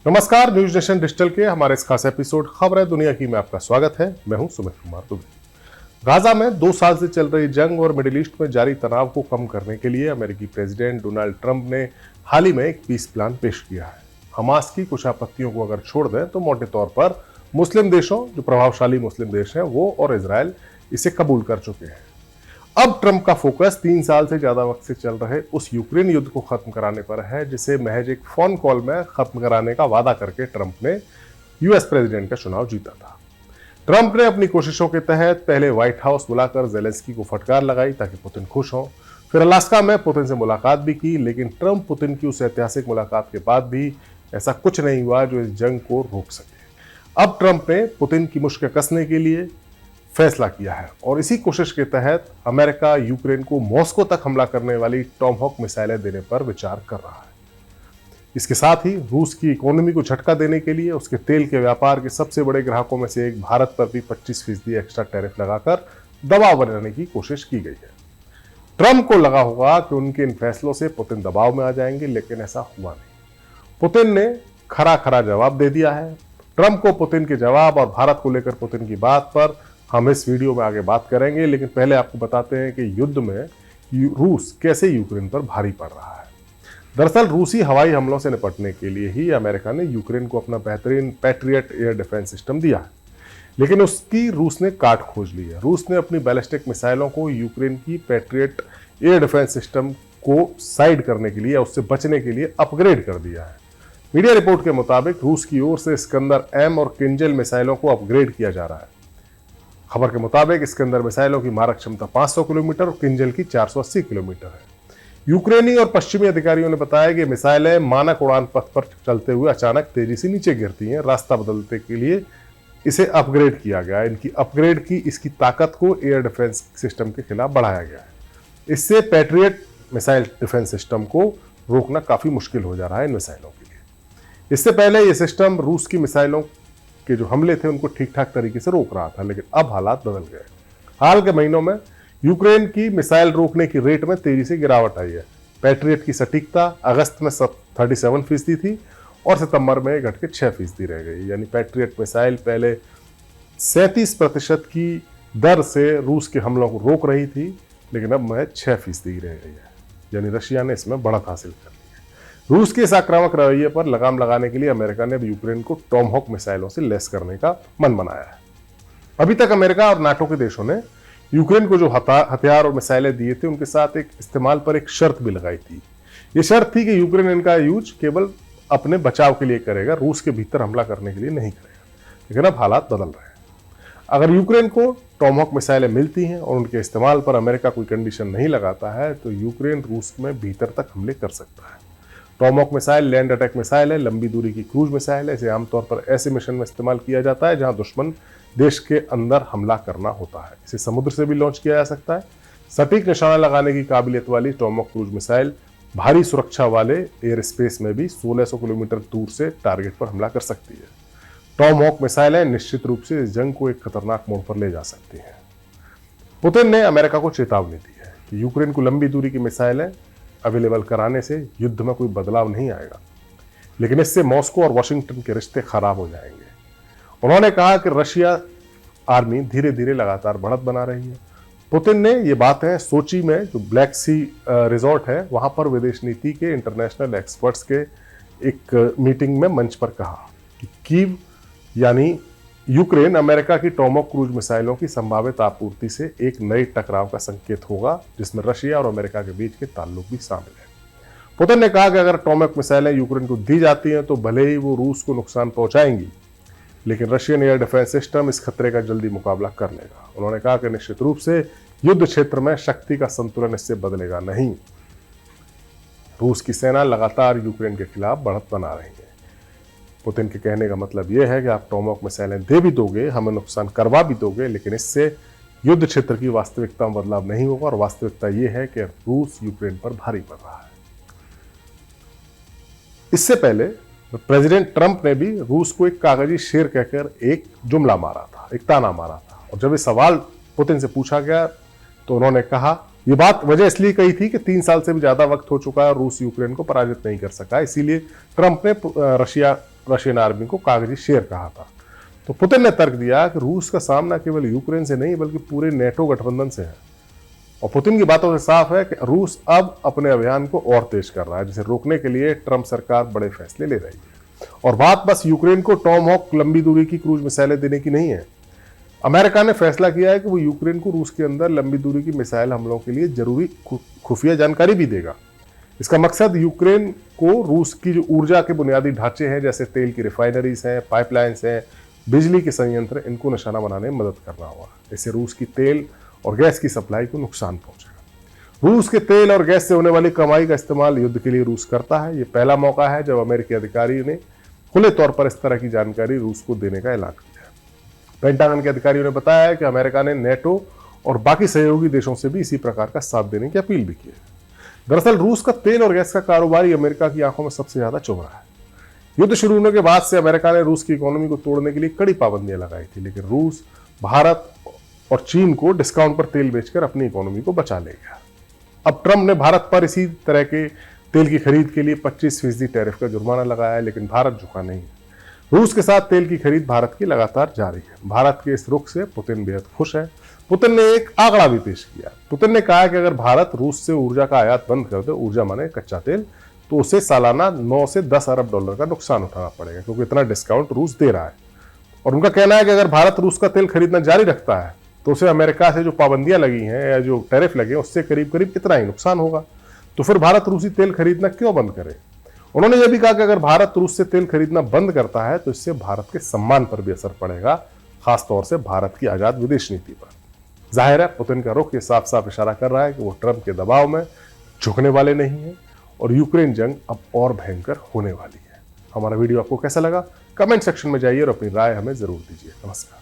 नमस्कार, news nation digital के हमारे इस खास एपिसोड खबर है दुनिया की में आपका स्वागत है। मैं हूं सुमित कुमार दुबे। गाजा में 2 साल से चल रही जंग और मिडिल ईस्ट में जारी तनाव को कम करने के लिए अमेरिकी प्रेसिडेंट डोनाल्ड ट्रंप ने हाल ही में एक पीस प्लान पेश किया है। हमास की कुछ आपत्तियों को अगर छोड़ दें तो मोटे तौर पर मुस्लिम देशों, जो प्रभावशाली मुस्लिम देश हैं, वो और इजरायल इसे कबूल कर चुके हैं। अब ट्रंप का फोकस 3 साल से ज्यादा वक्त से चल रहे उस यूक्रेन युद्ध को खत्म कराने पर है, जिसे महज एक फोन कॉल में खत्म कराने का वादा करके ट्रंप ने यूएस प्रेसिडेंट का चुनाव जीता था। ट्रंप ने अपनी कोशिशों के तहत पहले व्हाइट हाउस बुलाकर जेलेंस्की को फटकार लगाई ताकि पुतिन खुश हो, फिर अलास्का में पुतिन से मुलाकात भी की, लेकिन ट्रंप पुतिन की उस ऐतिहासिक मुलाकात के बाद भी ऐसा कुछ नहीं हुआ जो इस जंग को रोक सके। अब ट्रंप ने पुतिन की मुश्किल कसने के लिए फैसला किया है और इसी कोशिश के तहत अमेरिका यूक्रेन को मॉस्को तक हमला करने वाली टॉमहॉक मिसाइलें देने पर विचार कर रहा है। इसके साथ ही रूस की इकोनॉमी को झटका देने के लिए उसके तेल के व्यापार के सबसे बड़े ग्राहकों में से एक भारत पर भी 25% एक्स्ट्रा टैरिफ लगाकर दबाव बनाने की कोशिश की गई है। ट्रंप को लगा होगा कि उनके इन फैसलों से पुतिन दबाव में आ जाएंगे, लेकिन ऐसा हुआ नहीं। पुतिन ने खरा खरा जवाब दे दिया है। ट्रंप को पुतिन के जवाब और भारत को लेकर पुतिन की बात पर हम इस वीडियो में आगे बात करेंगे, लेकिन पहले आपको बताते हैं कि युद्ध में रूस कैसे यूक्रेन पर भारी पड़ रहा है। दरअसल रूसी हवाई हमलों से निपटने के लिए ही अमेरिका ने यूक्रेन को अपना बेहतरीन पैट्रियट एयर डिफेंस सिस्टम दिया है, लेकिन उसकी रूस ने काट खोज ली है। रूस ने अपनी बैलिस्टिक मिसाइलों को यूक्रेन की पैट्रियट एयर डिफेंस सिस्टम को साइड करने के लिए, उससे बचने के लिए अपग्रेड कर दिया है। मीडिया रिपोर्ट के मुताबिक रूस की ओर से इस्कंदर एम और किंजल मिसाइलों को अपग्रेड किया जा रहा है। खबर के मुताबिक इस्कंदर मिसाइलों की मारक क्षमता 500 किलोमीटर और किंजल की 480 किलोमीटर है। यूक्रेनी और पश्चिमी अधिकारियों ने बताया कि मिसाइलें मानक उड़ान पथ पर चलते हुए अचानक तेजी से नीचे गिरती हैं। रास्ता बदलने के लिए इसे अपग्रेड किया गया है। इनकी अपग्रेड की इसकी ताकत को एयर डिफेंस सिस्टम के खिलाफ बढ़ाया गया है। इससे पैट्रियट मिसाइल डिफेंस सिस्टम को रोकना काफी मुश्किल हो जा रहा है इन मिसाइलों के लिए। इससे पहले यह सिस्टम रूस की मिसाइलों के जो हमले थे उनको ठीक ठाक तरीके से रोक रहा था, लेकिन अब हालात बदल गए। हाल के महीनों में यूक्रेन की मिसाइल रोकने की रेट में तेजी से गिरावट आई है। पैट्रियट की सटीकता अगस्त में 37% थी और सितंबर में घट के 6% रह गई। यानी पैट्रियट मिसाइल पहले 37% की दर से रूस के हमलों को रोक रही थी, लेकिन अब महज 6% रह गई है। यानी रशिया ने इसमें बढ़त हासिल कर ली है। रूस के इस आक्रामक रवैये पर लगाम लगाने के लिए अमेरिका ने यूक्रेन को टॉमहॉक मिसाइलों से लैस करने का मन बनाया है। अभी तक अमेरिका और नाटो के देशों ने यूक्रेन को जो हथियार और मिसाइलें दिए थे उनके साथ एक इस्तेमाल पर एक शर्त भी लगाई थी। ये शर्त थी कि यूक्रेन इनका यूज केवल अपने बचाव के लिए करेगा, रूस के भीतर हमला करने के लिए नहीं करेगा। लेकिन अब हालात बदल रहे हैं। अगर यूक्रेन को टॉमहॉक मिसाइलें मिलती हैं और उनके इस्तेमाल पर अमेरिका कोई कंडीशन नहीं लगाता है तो यूक्रेन रूस में भीतर तक हमले कर सकता है। Tomahawk missile land attack missile है, लंबी दूरी की क्रूज मिसाइल है। इसे आमतौर पर ऐसे मिशन में इस्तेमाल किया जाता है जहां दुश्मन देश के अंदर हमला करना होता है। इसे समुद्र से भी लॉन्च किया जा सकता है। सटीक निशाना लगाने की काबिलियत वाली टॉमहॉक क्रूज मिसाइल भारी सुरक्षा वाले एयर स्पेस में भी 1600 किलोमीटर दूर से टारगेट पर हमला कर सकती है। टॉमहॉक मिसाइलें निश्चित रूप से इस जंग को एक खतरनाक मोड़ पर ले जा सकती हैं। पुतिन ने अमेरिका को चेतावनी दी है कि यूक्रेन को लंबी दूरी की मिसाइलें अवेलेबल कराने से युद्ध में कोई बदलाव नहीं आएगा, लेकिन इससे मॉस्को और वॉशिंगटन के रिश्ते खराब हो जाएंगे। उन्होंने कहा कि रशिया आर्मी धीरे धीरे लगातार बढ़त बना रही है। पुतिन ने ये बातें सोची में, जो ब्लैक सी रिजॉर्ट है, वहां पर विदेश नीति के इंटरनेशनल एक्सपर्ट्स के एक मीटिंग में मंच पर कहा कि कीव यानी यूक्रेन अमेरिका की टॉमहॉक क्रूज मिसाइलों की संभावित आपूर्ति से एक नए टकराव का संकेत होगा, जिसमें रशिया और अमेरिका के बीच के ताल्लुक भी शामिल है। पुतिन ने कहा कि अगर टॉमहॉक मिसाइलें यूक्रेन को दी जाती हैं तो भले ही वो रूस को नुकसान पहुंचाएंगी, लेकिन रशियन एयर डिफेंस सिस्टम इस खतरे का जल्दी मुकाबला कर लेगा। उन्होंने कहा कि निश्चित रूप से युद्ध क्षेत्र में शक्ति का संतुलन इससे बदलेगा नहीं। रूस की सेना लगातार यूक्रेन के खिलाफ बढ़त बना रही है। पुतिन के कहने का मतलब यह है कि आप टॉमहॉक मिसाइलें दे भी दोगे, हमें नुकसान करवा भी दोगे, लेकिन इससे युद्ध क्षेत्र की वास्तविकता में बदलाव नहीं होगा। और वास्तविकता यह है कि रूस यूक्रेन पर भारी पड़ रहा है। इससे पहले प्रेसिडेंट ट्रंप ने भी रूस को एक कागजी शेर कहकर एक जुमला मारा था, एक ताना मारा था। और जब ये सवाल पुतिन से पूछा गया तो उन्होंने कहा, ये बात वजह इसलिए कही थी कि 3 साल से भी ज्यादा वक्त हो चुका है और रूस यूक्रेन को पराजित नहीं कर सका, इसीलिए ट्रंप ने रशिया रशियन आर्मी को कागजी शेर कहा था। तो पुतिन ने तर्क दिया कि रूस का सामना केवल यूक्रेन से नहीं बल्कि पूरे नेटो गठबंधन से है। और पुतिन की बातों से साफ है कि रूस अब अपने अभियान को और तेज कर रहा है, जिसे रोकने के लिए ट्रंप सरकार बड़े फैसले ले रही है। और बात बस यूक्रेन को टॉमहॉक लंबी दूरी की क्रूज मिसाइलें देने की नहीं है। अमेरिका ने फैसला किया है कि वो यूक्रेन को रूस के अंदर लंबी दूरी की मिसाइल हमलों के लिए जरूरी खुफिया जानकारी भी देगा। इसका मकसद यूक्रेन को रूस की जो ऊर्जा के बुनियादी ढांचे हैं, जैसे तेल की रिफाइनरीज हैं, पाइपलाइंस हैं, बिजली के संयंत्र, इनको निशाना बनाने में मदद करना होगा। इससे रूस की तेल और गैस की सप्लाई को नुकसान पहुंचेगा। रूस के तेल और गैस से होने वाली कमाई का इस्तेमाल युद्ध के लिए रूस करता है। ये पहला मौका है जब अमेरिकी अधिकारी ने खुले तौर पर इस तरह की जानकारी रूस को देने का ऐलान किया है। पेंटागन के अधिकारियों ने बताया है कि अमेरिका ने नेटो और बाकी सहयोगी देशों से भी इसी प्रकार का साथ देने की अपील भी की है। दरअसल रूस का तेल और गैस का कारोबार ही अमेरिका की आंखों में सबसे ज्यादा चुभ रहा है। युद्ध शुरू होने के बाद से अमेरिका ने रूस की इकोनॉमी को तोड़ने के लिए कड़ी पाबंदियां लगाई थी, लेकिन रूस, भारत और चीन को डिस्काउंट पर तेल बेचकर अपनी इकोनॉमी को बचा ले गया। अब ट्रंप ने भारत पर इसी तरह के तेल की खरीद के लिए 25% टैरिफ का जुर्माना लगाया है, लेकिन भारत झुका नहीं है। रूस के साथ तेल की खरीद भारत की लगातार जारी है। भारत के इस रुख से पुतिन बेहद खुश है। पुतिन ने एक आंकड़ा भी पेश किया। पुतिन ने कहा कि अगर भारत रूस से ऊर्जा का आयात बंद कर दे, ऊर्जा माने कच्चा तेल, तो उसे सालाना 9 से 10 अरब डॉलर का नुकसान उठाना पड़ेगा, क्योंकि इतना डिस्काउंट रूस दे रहा है। और उनका कहना है कि अगर भारत रूस का तेल खरीदना जारी रखता है तो उसे अमेरिका से जो पाबंदियां लगी हैं या जो टैरिफ लगे उससे करीब करीब इतना ही नुकसान होगा। तो फिर भारत रूसी तेल खरीदना क्यों बंद करे? उन्होंने यह भी कहा कि अगर भारत रूस से तेल खरीदना बंद करता है तो इससे भारत के सम्मान पर भी असर पड़ेगा, खासतौर से भारत की आजाद विदेश नीति पर। जाहिर है पुतिन का रुख ये साफ साफ इशारा कर रहा है कि वो ट्रंप के दबाव में झुकने वाले नहीं है और यूक्रेन जंग अब और भयंकर होने वाली है। हमारा वीडियो आपको कैसा लगा? कमेंट सेक्शन में जाइए और अपनी राय हमें जरूर दीजिए। नमस्कार।